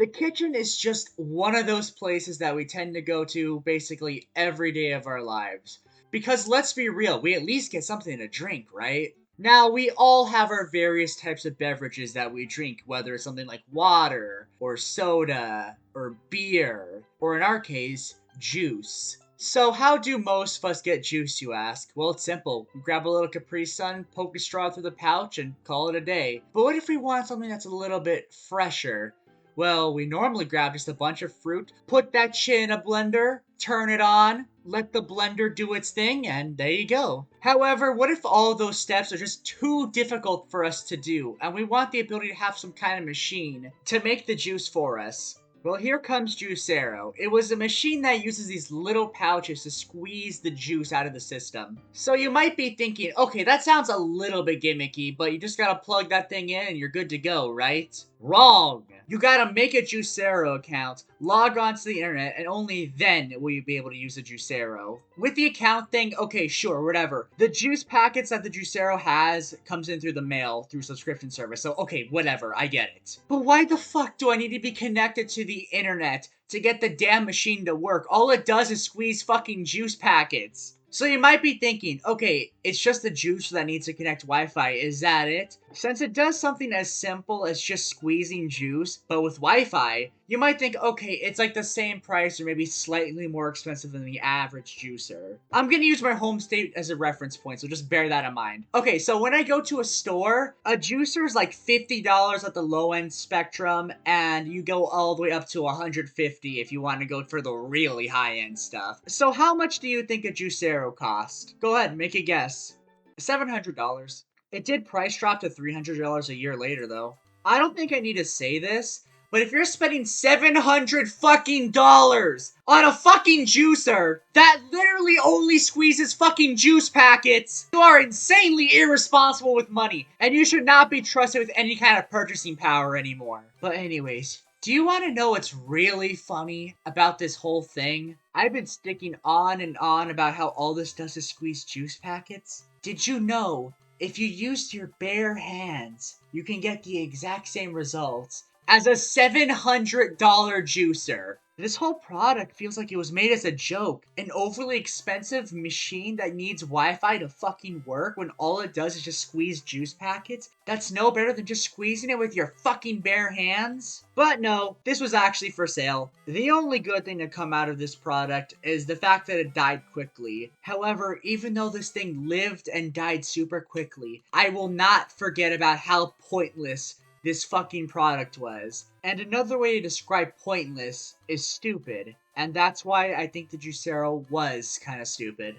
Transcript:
The kitchen is just one of those places that we tend to go to basically every day of our lives. Because let's be real, we at least get something to drink, right? Now, we all have our various types of beverages that we drink, whether it's something like water, or soda, or beer, or in our case, juice. So, how do most of us get juice, you ask? Well, it's simple. We grab a little Capri Sun, poke a straw through the pouch, and call it a day. But what if we want something that's a little bit fresher? Well, we normally grab just a bunch of fruit, put that shit in a blender, turn it on, let the blender do its thing, and there you go. However, what if all those steps are just too difficult for us to do, and we want the ability to have some kind of machine to make the juice for us? Well, here comes Juicero. It was a machine that uses these little pouches to squeeze the juice out of the system. So you might be thinking, okay, that sounds a little bit gimmicky, but you just gotta plug that thing in and you're good to go, right? Wrong! You gotta make a Juicero account, log on to the internet, and only then will you be able to use the Juicero. With the account thing, okay, sure, whatever. The juice packets that the Juicero has comes in through the mail, through subscription service, so okay, whatever, I get it. But why the fuck do I need to be connected to the internet to get the damn machine to work? All it does is squeeze fucking juice packets. So you might be thinking, okay, it's just the juice that needs to connect Wi-Fi, is that it? Since it does something as simple as just squeezing juice, but with Wi-Fi, you might think, okay, it's like the same price or maybe slightly more expensive than the average juicer. I'm gonna use my home state as a reference point, so just bear that in mind. Okay, so when I go to a store, a juicer is like $50 at the low end spectrum, and you go all the way up to $150 if you want to go for the really high end stuff. So how much do you think a Juicero cost? Go ahead, make a guess. $700. It did price drop to $300 a year later, though. I don't think I need to say this, but if you're spending $700 fucking dollars on a fucking juicer that literally only squeezes fucking juice packets, you are insanely irresponsible with money, and you should not be trusted with any kind of purchasing power anymore. But anyways, do you want to know what's really funny about this whole thing? I've been sticking on and on about how all this does is squeeze juice packets. Did you know if you used your bare hands, you can get the exact same results as a $700 juicer? This whole product feels like it was made as a joke. An overly expensive machine that needs Wi-Fi to fucking work when all it does is just squeeze juice packets? That's no better than just squeezing it with your fucking bare hands? But no, this was actually for sale. The only good thing to come out of this product is the fact that it died quickly. However, even though this thing lived and died super quickly, I will not forget about how pointless this fucking product was. And another way to describe pointless is stupid. And that's why I think the Juicero was kind of stupid.